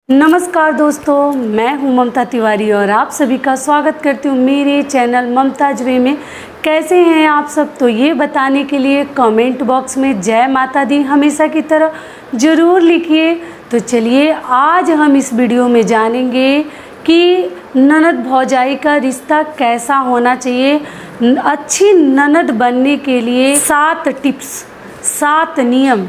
नमस्कार दोस्तों, मैं हूं ममता तिवारी और आप सभी का स्वागत करती हूं मेरे चैनल ममताज वे में। कैसे हैं आप सब? तो ये बताने के लिए कमेंट बॉक्स में जय माता दी हमेशा की तरह ज़रूर लिखिए। तो चलिए आज हम इस वीडियो में जानेंगे कि ननद भौजाई का रिश्ता कैसा होना चाहिए। अच्छी ननद बनने के लिए 7 टिप्स, 7 नियम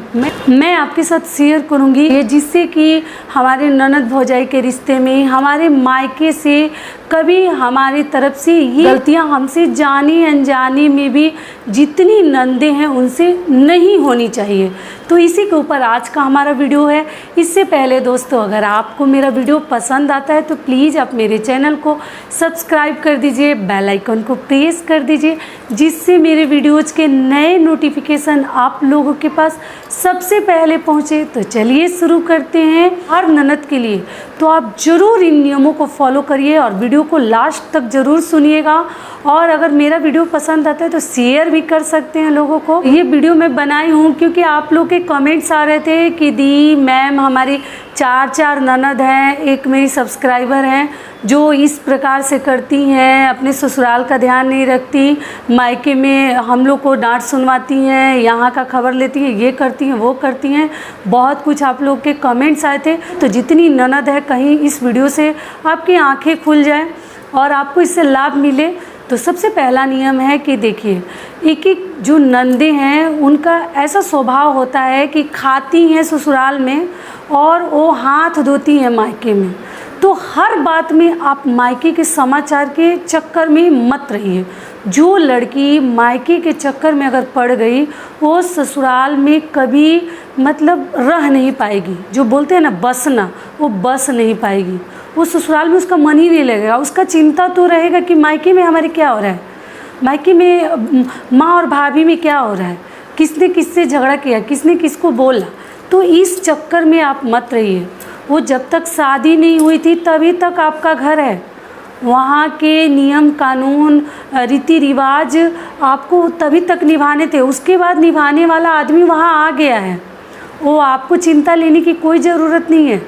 मैं आपके साथ शेयर करूंगी, जिससे कि हमारे ननद भौजाई के रिश्ते में हमारे मायके से कभी हमारी तरफ से ये गलतियां हमसे जानी अनजानी में भी जितनी नंदे हैं उनसे नहीं होनी चाहिए। तो इसी के ऊपर आज का हमारा वीडियो है। इससे पहले दोस्तों, अगर आपको मेरा वीडियो पसंद आता है तो प्लीज़ आप मेरे चैनल को सब्सक्राइब कर दीजिए, बेल आइकन को प्रेस कर दीजिए, जिससे मेरे वीडियोज़ के नए नोटिफिकेशन आप लोगों के पास सबसे पहले पहुँचे। तो चलिए शुरू करते हैं। हर ननद के लिए तो आप ज़रूर इन नियमों को फॉलो करिए और वीडियो को लास्ट तक ज़रूर सुनिएगा। और अगर मेरा वीडियो पसंद आता है तो शेयर भी कर सकते हैं लोगों को। ये वीडियो मैं बनाई हूँ क्योंकि आप लोग के कमेंट्स आ रहे थे कि दी मैम हमारी 4 ननद हैं, एक मेरी सब्सक्राइबर हैं जो इस प्रकार से करती हैं, अपने ससुराल का ध्यान नहीं रखती, मायके में हम लोग को डांट सुनवाती हैं, यहाँ का खबर लेती हैं, ये करती हैं वो करती हैं। बहुत कुछ आप लोग के कमेंट्स आए थे। तो जितनी ननद है, कहीं इस वीडियो से आपकी आंखें खुल जाएं और आपको इससे लाभ मिले। तो सबसे पहला नियम है कि देखिए, एक जो नंदे हैं उनका ऐसा स्वभाव होता है कि खाती हैं ससुराल में और वो हाथ धोती हैं मायके में। तो हर बात में आप मायके के समाचार के चक्कर में मत रहिए। जो लड़की मायके के चक्कर में अगर पड़ गई वो ससुराल में कभी रह नहीं पाएगी। जो बोलते हैं ना बसना, वो बस नहीं पाएगी। वो ससुराल में उसका मन ही नहीं लगेगा। उसका चिंता तो रहेगा कि मायके में हमारे क्या हो रहा है, मायके में माँ और भाभी में क्या हो रहा है, किसने किससे झगड़ा किया, किसने किसको बोला। तो इस चक्कर में आप मत रहिए। वो जब तक शादी नहीं हुई थी तभी तक आपका घर है। वहाँ के नियम कानून रीति रिवाज आपको तभी तक निभाने थे। उसके बाद निभाने वाला आदमी वहाँ आ गया है। वो आपको चिंता लेने की कोई ज़रूरत नहीं है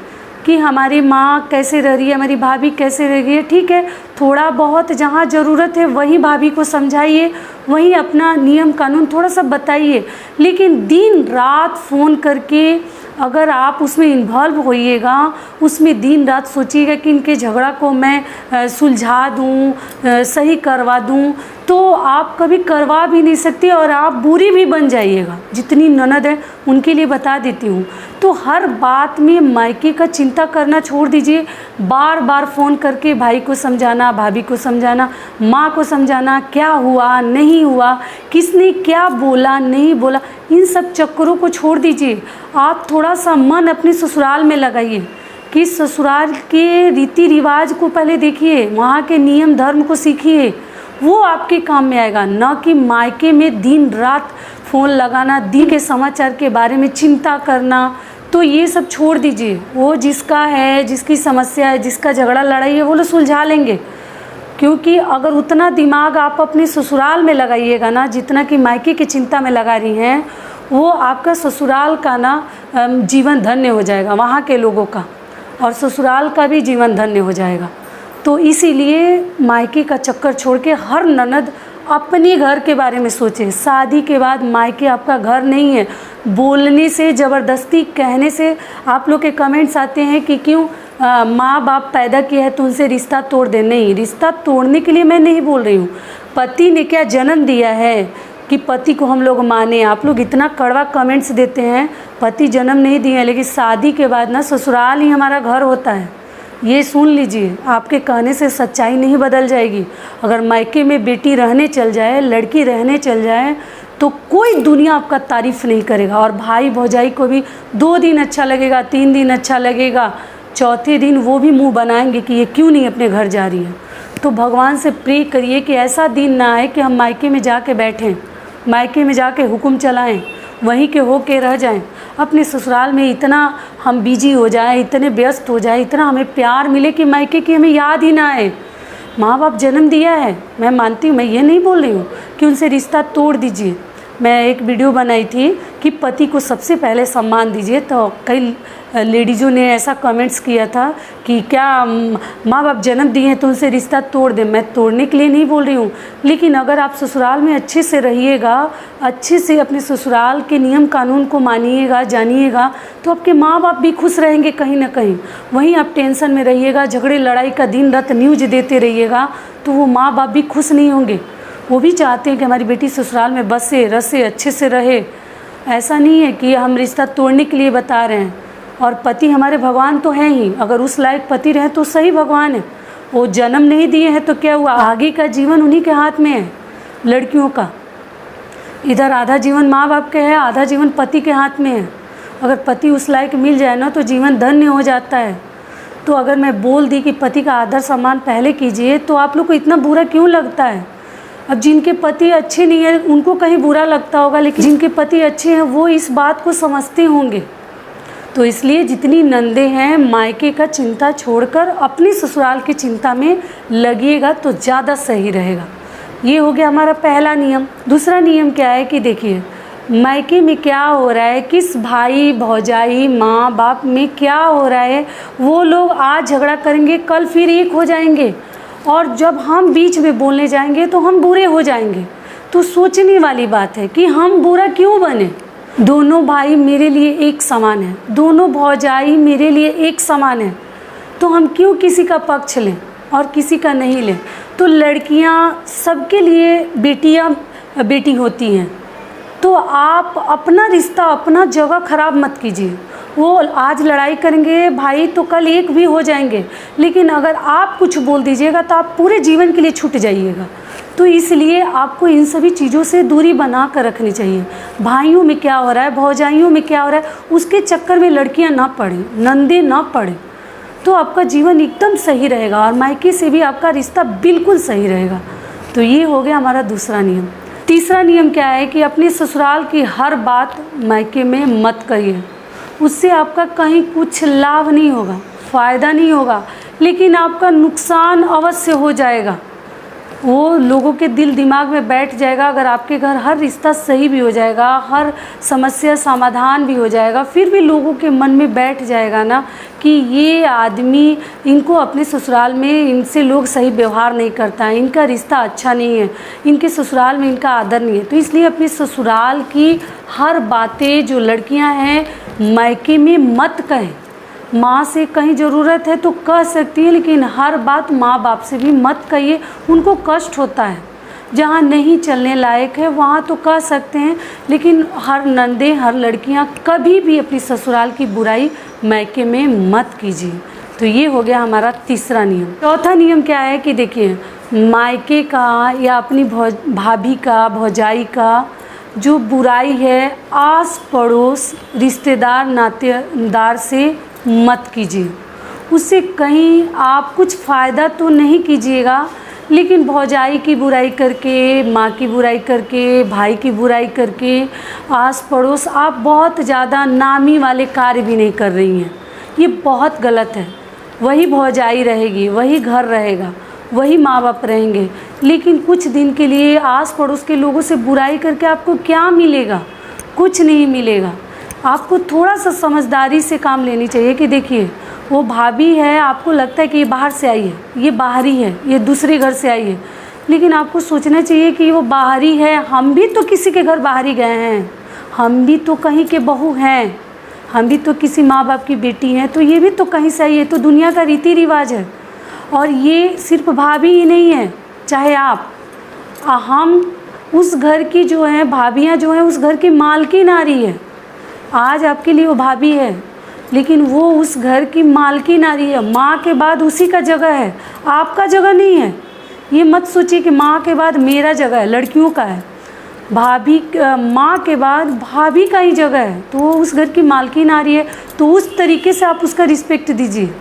कि हमारी माँ कैसे रह रही है, हमारी भाभी कैसे रह रही है। ठीक है, थोड़ा बहुत जहाँ ज़रूरत है वहीं भाभी को समझाइए, वहीं अपना नियम कानून थोड़ा सा बताइए। लेकिन दिन रात फ़ोन करके अगर आप उसमें इन्वॉल्व होइएगा, उसमें दिन रात सोचिएगा कि इनके झगड़ा को मैं सुलझा दूँ, सही करवा दूँ, तो आप कभी करवा भी नहीं सकती और आप बुरी भी बन जाइएगा। जितनी ननद है उनके लिए बता देती हूँ। तो हर बात में मायके का चिंता करना छोड़ दीजिए। बार बार फ़ोन करके भाई को समझाना, भाभी को समझाना, माँ को समझाना, क्या हुआ नहीं हुआ, किसने क्या बोला नहीं बोला, इन सब चक्करों को छोड़ दीजिए। आप थोड़ा सा मन अपने ससुराल में लगाइए कि ससुराल के रीति रिवाज को पहले देखिए, वहाँ के नियम धर्म को सीखिए। वो आपके काम में आएगा, ना कि मायके में दिन रात फ़ोन लगाना, दिन के समाचार के बारे में चिंता करना। तो ये सब छोड़ दीजिए। वो जिसका है, जिसकी समस्या है, जिसका झगड़ा लड़ाई है, वो लोग सुलझा लेंगे। क्योंकि अगर उतना दिमाग आप अपने ससुराल में लगाइएगा ना, जितना कि मायके की चिंता में लगा रही हैं, वो आपका ससुराल का ना जीवन धन्य हो जाएगा, वहाँ के लोगों का, और ससुराल का भी जीवन धन्य हो जाएगा। तो इसीलिए मायके का चक्कर छोड़ के हर ननद अपने घर के बारे में सोचें। शादी के बाद मायके आपका घर नहीं है। बोलने से, ज़बरदस्ती कहने से आप लोग के कमेंट्स आते हैं कि क्यों माँ बाप पैदा किया है तो उनसे रिश्ता तोड़ दे। नहीं, रिश्ता तोड़ने के लिए मैं नहीं बोल रही हूँ। पति ने क्या जन्म दिया है कि पति को हम लोग माने। आप लोग इतना कड़वा कमेंट्स देते हैं, पति जन्म नहीं दिए हैं, लेकिन शादी के बाद ना ससुराल ही हमारा घर होता है। ये सुन लीजिए, आपके कहने से सच्चाई नहीं बदल जाएगी। अगर मायके में बेटी रहने चल जाए, लड़की रहने चल जाए, तो कोई दुनिया आपका तारीफ़ नहीं करेगा। और भाई भौजाई को भी 2 दिन अच्छा लगेगा, 3 दिन अच्छा लगेगा, चौथे दिन वो भी मुंह बनाएंगे कि ये क्यों नहीं अपने घर जा रही है। तो भगवान से प्रे करिए कि ऐसा दिन ना आए कि हम मायके में जाके बैठें, मायके में जाके हुक्म चलाएं, वहीं के हो के रह जाएं। अपने ससुराल में इतना हम बिजी हो जाएं, इतने व्यस्त हो जाएं, इतना हमें प्यार मिले कि मायके की हमें याद ही ना आए। माँ बाप जन्म दिया है, मैं मानती हूँ, मैं ये नहीं बोल रही हूँ कि उनसे रिश्ता तोड़ दीजिए, मैं एक वीडियो बनाई थी कि पति को सबसे पहले सम्मान दीजिए, तो कई लेडीज़ों ने ऐसा कमेंट्स किया था कि क्या माँ बाप जन्म दिए हैं तो उनसे रिश्ता तोड़ दें। मैं तोड़ने के लिए नहीं बोल रही हूँ, लेकिन अगर आप ससुराल में अच्छे से रहिएगा, अच्छे से अपने ससुराल के नियम कानून को मानिएगा, जानिएगा, तो आपके माँ बाप भी खुश रहेंगे कहीं ना कहीं। वहीं आप टेंशन में रहिएगा, झगड़े लड़ाई का दिन रात न्यूज़ देते रहिएगा, तो वो माँ बाप भी खुश नहीं होंगे। वो भी चाहते हैं कि हमारी बेटी ससुराल में बसे रसे अच्छे से रहे। ऐसा नहीं है कि हम रिश्ता तोड़ने के लिए बता रहे हैं। और पति हमारे भगवान तो हैं ही, अगर उस लायक पति रहे तो सही भगवान है। वो जन्म नहीं दिए हैं तो क्या हुआ, आगे का जीवन उन्हीं के हाथ में है लड़कियों का। इधर आधा जीवन माँ बाप के है, आधा जीवन पति के हाथ में है। अगर पति उस लायक मिल जाए ना तो जीवन धन्य हो जाता है। तो अगर मैं बोल दी कि पति का आदर सम्मान पहले कीजिए, तो आप लोग को इतना बुरा क्यों लगता है? अब जिनके पति अच्छे नहीं है उनको कहीं बुरा लगता होगा, लेकिन जिनके पति अच्छे हैं वो इस बात को समझते होंगे। तो इसलिए जितनी नंदे हैं, मायके का चिंता छोड़कर अपनी ससुराल की चिंता में लगिएगा तो ज़्यादा सही रहेगा। ये हो गया हमारा पहला नियम। दूसरा नियम क्या है कि देखिए, मायके में क्या हो रहा है, किस भाई भौजाई माँ बाप में क्या हो रहा है, वो लोग आज झगड़ा करेंगे कल फिर एक हो जाएंगे, और जब हम बीच में बोलने जाएंगे तो हम बुरे हो जाएंगे। तो सोचने वाली बात है कि हम बुरा क्यों बने। दोनों भाई मेरे लिए एक समान है, दोनों भौजाई मेरे लिए एक समान है, तो हम क्यों किसी का पक्ष लें और किसी का नहीं लें। तो लड़कियां सबके लिए बेटियां बेटी होती हैं। तो आप अपना रिश्ता, अपना जगह ख़राब मत कीजिए। वो आज लड़ाई करेंगे भाई तो कल एक भी हो जाएंगे, लेकिन अगर आप कुछ बोल दीजिएगा तो आप पूरे जीवन के लिए छूट जाइएगा। तो इसलिए आपको इन सभी चीज़ों से दूरी बना कर रखनी चाहिए। भाइयों में क्या हो रहा है, भौजाइयों में क्या हो रहा है, उसके चक्कर में लड़कियां ना पड़ें, नंदे ना पड़ें, तो आपका जीवन एकदम सही रहेगा और मायके से भी आपका रिश्ता बिल्कुल सही रहेगा। तो ये हो गया हमारा दूसरा नियम। तीसरा नियम क्या है कि अपने ससुराल की हर बात मायके में मत करिए। उससे आपका कहीं कुछ लाभ नहीं होगा, फ़ायदा नहीं होगा, लेकिन आपका नुकसान अवश्य हो जाएगा। वो लोगों के दिल दिमाग में बैठ जाएगा। अगर आपके घर हर रिश्ता सही भी हो जाएगा, हर समस्या समाधान भी हो जाएगा, फिर भी लोगों के मन में बैठ जाएगा ना कि ये आदमी, इनको अपने ससुराल में इनसे लोग सही व्यवहार नहीं करता है, इनका रिश्ता अच्छा नहीं है, इनके ससुराल में इनका आदर नहीं है। तो इसलिए अपने ससुराल की हर बातें जो लड़कियां हैं मायके में मत कहें। माँ से कहीं ज़रूरत है तो कह सकती है, लेकिन हर बात माँ बाप से भी मत कहिए, उनको कष्ट होता है। जहाँ नहीं चलने लायक है वहाँ तो कह सकते हैं, लेकिन हर नंदे, हर लड़कियाँ कभी भी अपनी ससुराल की बुराई मायके में मत कीजिए। तो ये हो गया हमारा तीसरा नियम। चौथा नियम क्या है कि देखिए, मायके का या अपनी भाभी का, भौजाई का जो बुराई है आस पड़ोस, रिश्तेदार, नातेदार से मत कीजिए। उससे कहीं आप कुछ फ़ायदा तो नहीं कीजिएगा, लेकिन भौजाई की बुराई करके, माँ की बुराई करके, भाई की बुराई करके आस पड़ोस आप बहुत ज़्यादा नामी वाले कार्य भी नहीं कर रही हैं। ये बहुत गलत है। वही भौजाई रहेगी, वही घर रहेगा, वही माँ बाप रहेंगे, लेकिन कुछ दिन के लिए आस पड़ोस के लोगों से बुराई करके आपको क्या मिलेगा? कुछ नहीं मिलेगा। आपको थोड़ा सा समझदारी से काम लेनी चाहिए कि देखिए, वो भाभी है, आपको लगता है कि ये बाहर से आई है, ये बाहरी है, ये दूसरे घर से आई है, लेकिन आपको सोचना चाहिए कि वो बाहरी है, हम भी तो किसी के घर बाहरी गए हैं, हम भी तो कहीं के बहू हैं, हम भी तो किसी माँ बाप की बेटी हैं, तो ये भी तो कहीं से आई है। तो दुनिया का रीति रिवाज है। और ये सिर्फ भाभी ही नहीं है, चाहे हम उस घर की जो हैं भाभियाँ जो हैं उस घर की मालकी नारी है। आज आपके लिए वो भाभी है, लेकिन वो उस घर की मालकी नारी है। माँ के बाद उसी का जगह है, आपका जगह नहीं है। ये मत सोचिए कि माँ के बाद मेरा जगह है, लड़कियों का है। भाभी, माँ के बाद भाभी का ही जगह है, तो वो उस घर की मालकी नारी है। तो उस तरीके से आप उसका रिस्पेक्ट दीजिए।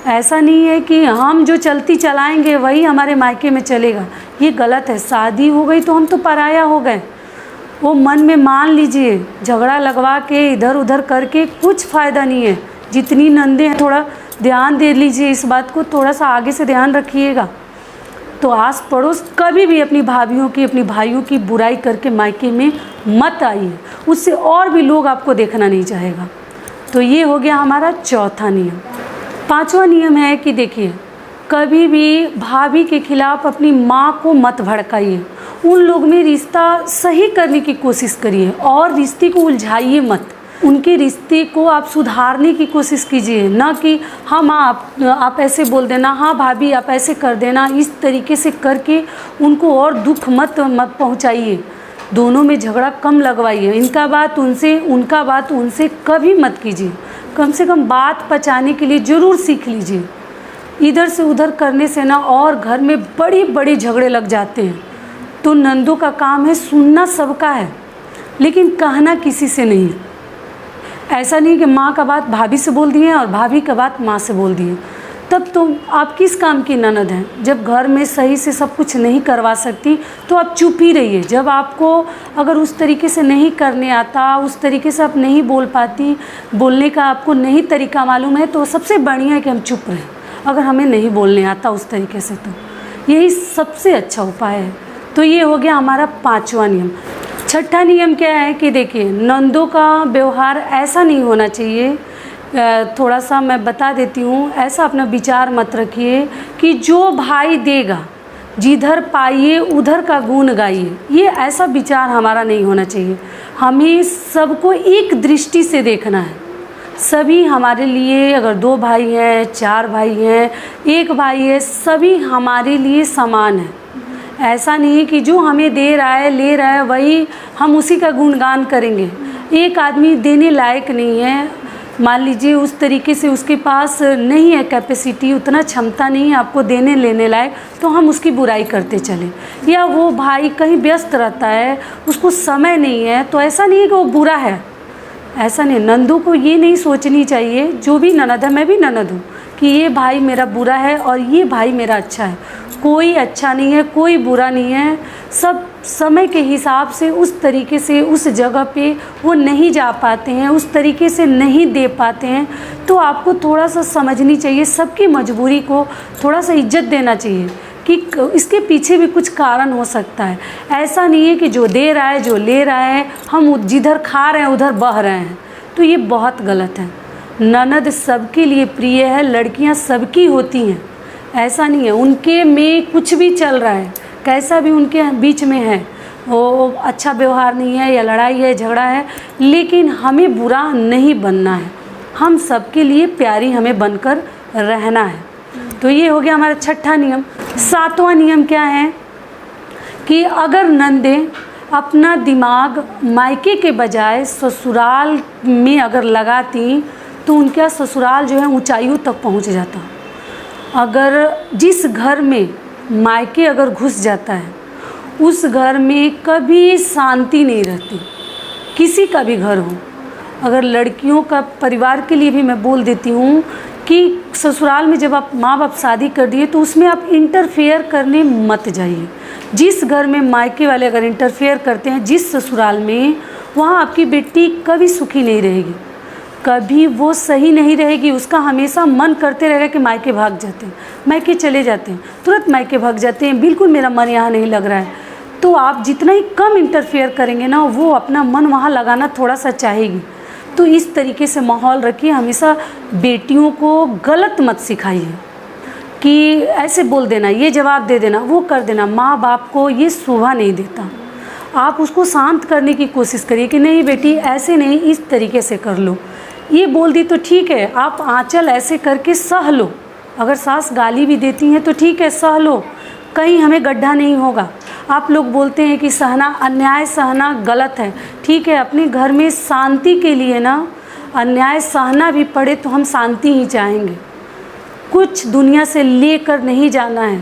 ऐसा नहीं है कि हम जो चलती चलाएंगे वही हमारे मायके में चलेगा, ये गलत है। शादी हो गई तो हम तो पराया हो गए, वो मन में मान लीजिए। झगड़ा लगवा के इधर उधर करके कुछ फ़ायदा नहीं है। जितनी नंदे हैं थोड़ा ध्यान दे लीजिए, इस बात को थोड़ा सा आगे से ध्यान रखिएगा। तो आस पड़ोस कभी भी अपनी भाभियों की, अपनी भाइयों की बुराई करके मायके में मत आइए, उससे और भी लोग आपको देखना नहीं चाहेगा। तो ये हो गया हमारा चौथा नियम। पांचवा नियम है कि देखिए, कभी भी भाभी के खिलाफ अपनी माँ को मत भड़काइए। उन लोग में रिश्ता सही करने की कोशिश करिए और रिश्ते को उलझाइए मत। उनके रिश्ते को आप सुधारने की कोशिश कीजिए, ना कि हाँ माँ आप ऐसे बोल देना, हाँ भाभी आप ऐसे कर देना। इस तरीके से करके उनको और दुख मत पहुँचाइए। दोनों में झगड़ा कम लगवाइए। इनका बात उनसे, उनका बात उनसे कभी मत कीजिए। कम से कम बात पचाने के लिए ज़रूर सीख लीजिए। इधर से उधर करने से ना और घर में बड़ी बड़ी झगड़े लग जाते हैं। तो नंदों का काम है सुनना सबका है, लेकिन कहना किसी से नहीं। ऐसा नहीं कि माँ का बात भाभी से बोल दिए और भाभी का बात माँ से बोल दिए, तब तो आप किस काम की ननद हैं। जब घर में सही से सब कुछ नहीं करवा सकती तो आप चुप ही रहिए। जब आपको अगर उस तरीके से नहीं करने आता, उस तरीके से आप नहीं बोल पाती, बोलने का आपको नहीं तरीका मालूम है, तो सबसे बढ़िया है कि हम चुप रहें। अगर हमें नहीं बोलने आता उस तरीके से, तो यही सबसे अच्छा उपाय है। तो ये हो गया हमारा पांचवा नियम। छठा नियम क्या है कि देखिए, नंदों का व्यवहार ऐसा नहीं होना चाहिए। थोड़ा सा मैं बता देती हूँ, ऐसा अपना विचार मत रखिए कि जो भाई देगा जिधर पाइए उधर का गुण गाइए। ये ऐसा विचार हमारा नहीं होना चाहिए। हमें सबको एक दृष्टि से देखना है। सभी हमारे लिए, अगर 2 भाई हैं, 4 भाई हैं, 1 भाई है, सभी हमारे लिए समान है। ऐसा नहीं है कि जो हमें दे रहा है, ले रहा है, वही हम उसी का गुणगान करेंगे। एक आदमी देने लायक नहीं है, मान लीजिए उस तरीके से उसके पास नहीं है कैपेसिटी, उतना क्षमता नहीं है आपको देने लेने लायक, तो हम उसकी बुराई करते चले। या वो भाई कहीं व्यस्त रहता है, उसको समय नहीं है, तो ऐसा नहीं है कि वो बुरा है। ऐसा नहीं, नंदों को ये नहीं सोचनी चाहिए, जो भी ननद है, मैं भी ननद हूँ, कि ये भाई मेरा बुरा है और ये भाई मेरा अच्छा है। कोई अच्छा नहीं है, कोई बुरा नहीं है। सब समय के हिसाब से उस तरीके से उस जगह पे वो नहीं जा पाते हैं, उस तरीके से नहीं दे पाते हैं। तो आपको थोड़ा सा समझनी चाहिए, सबकी मजबूरी को थोड़ा सा इज्जत देना चाहिए कि इसके पीछे भी कुछ कारण हो सकता है। ऐसा नहीं है कि जो दे रहा है, जो ले रहा है, हम जिधर खा रहे हैं उधर बह रहे हैं, तो ये बहुत गलत है। ननद सबके लिए प्रिय है, लड़कियां सबकी होती हैं। ऐसा नहीं है उनके में कुछ भी चल रहा है, कैसा भी उनके बीच में है, वो अच्छा व्यवहार नहीं है या लड़ाई है, झगड़ा है, लेकिन हमें बुरा नहीं बनना है। हम सबके लिए प्यारी हमें बनकर रहना है। तो ये हो गया हमारा छठा नियम। सातवां नियम क्या है कि अगर नंदें अपना दिमाग मायके के बजाय ससुराल में अगर लगाती तो उनका ससुराल जो है ऊंचाइयों तक पहुंच जाता। अगर जिस घर में मायके अगर घुस जाता है, उस घर में कभी शांति नहीं रहती, किसी का भी घर हो। अगर लड़कियों का परिवार के लिए भी मैं बोल देती हूँ कि ससुराल में जब आप माँ बाप शादी कर दिए तो उसमें आप इंटरफेयर करने मत जाइए। जिस घर में मायके वाले अगर इंटरफेयर करते हैं, जिस ससुराल में, वहाँ आपकी बेटी कभी सुखी नहीं रहेगी, कभी वो सही नहीं रहेगी। उसका हमेशा मन करते रहेगा कि मायके भाग जाते हैं, मायके चले जाते हैं, तुरंत मायके भाग जाते हैं, बिल्कुल मेरा मन यहाँ नहीं लग रहा है। तो आप जितना ही कम इंटरफेयर करेंगे ना, वो अपना मन वहाँ लगाना थोड़ा सा चाहेगी। तो इस तरीके से माहौल रखिए। हमेशा बेटियों को गलत मत सिखाइए कि ऐसे बोल देना, ये जवाब दे देना, वो कर देना। माँ बाप को ये शोभा नहीं देता। आप उसको शांत करने की कोशिश करिए कि नहीं बेटी ऐसे नहीं, इस तरीके से कर लो। ये बोल दी तो ठीक है, आप आंचल ऐसे करके सह लो। अगर सास गाली भी देती हैं तो ठीक है, सह लो, कहीं हमें गड्ढा नहीं होगा। आप लोग बोलते हैं कि सहना, अन्याय सहना गलत है, ठीक है, अपने घर में शांति के लिए ना अन्याय सहना भी पड़े तो हम शांति ही चाहेंगे। कुछ दुनिया से लेकर नहीं जाना है,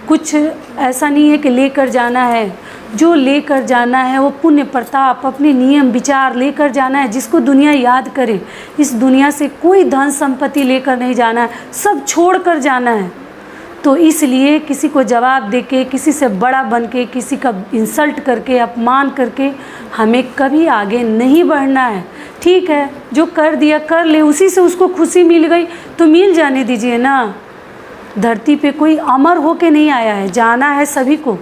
कुछ ऐसा नहीं है कि लेकर जाना है। जो लेकर जाना है वो पुण्य प्रताप, अपने नियम विचार लेकर जाना है, जिसको दुनिया याद करे। इस दुनिया से कोई धन संपत्ति लेकर नहीं जाना है, सब छोड़ कर जाना है। तो इसलिए किसी को जवाब देके, किसी से बड़ा बन के, किसी का इंसल्ट करके, अपमान करके हमें कभी आगे नहीं बढ़ना है। ठीक है, जो कर दिया कर ले, उसी से उसको खुशी मिल गई तो मिल जाने दीजिए ना। धरती पे कोई अमर होके नहीं आया है, जाना है सभी को।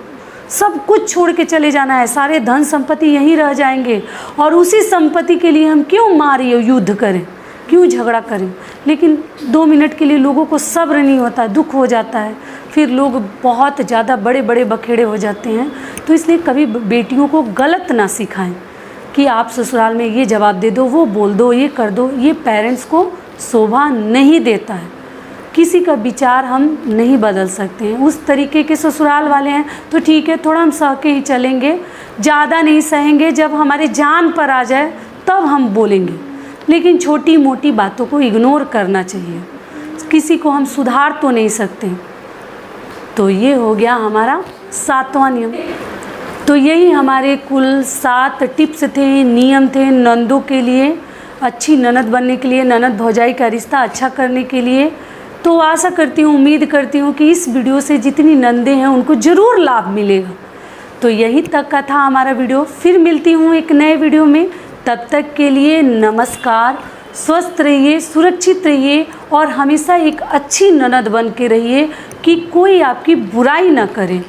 सब कुछ छोड़ के चले जाना है, सारे धन संपत्ति यहीं रह जाएंगे, और उसी संपत्ति के लिए हम क्यों मारे युद्ध करें, क्यों झगड़ा करें। लेकिन 2 मिनट के लिए लोगों को सब्र नहीं होता, दुख हो जाता है, फिर लोग बहुत ज़्यादा बड़े बड़े बखेड़े हो जाते हैं। तो इसलिए कभी बेटियों को गलत ना सिखाएं कि आप ससुराल में ये जवाब दे दो, वो बोल दो, ये कर दो। ये पेरेंट्स को शोभा नहीं देता है। किसी का विचार हम नहीं बदल सकते हैं। उस तरीके के ससुराल वाले हैं तो ठीक है, थोड़ा हम सह के ही चलेंगे, ज़्यादा नहीं सहेंगे। जब हमारी जान पर आ जाए तब हम बोलेंगे, लेकिन छोटी मोटी बातों को इग्नोर करना चाहिए। किसी को हम सुधार तो नहीं सकते। तो ये हो गया हमारा 7वां नियम। तो यही हमारे कुल 7 टिप्स थे, नियम थे नंदों के लिए, अच्छी ननद बनने के लिए, ननद भौजाई का रिश्ता अच्छा करने के लिए। तो आशा करती हूँ, उम्मीद करती हूँ कि इस वीडियो से जितनी नंदे हैं उनको ज़रूर लाभ मिलेगा। तो यहीं तक का था हमारा वीडियो। फिर मिलती हूँ एक नए वीडियो में। तब तक के लिए नमस्कार। स्वस्थ रहिए, सुरक्षित रहिए, और हमेशा एक अच्छी ननद बन के रहिए कि कोई आपकी बुराई ना करे।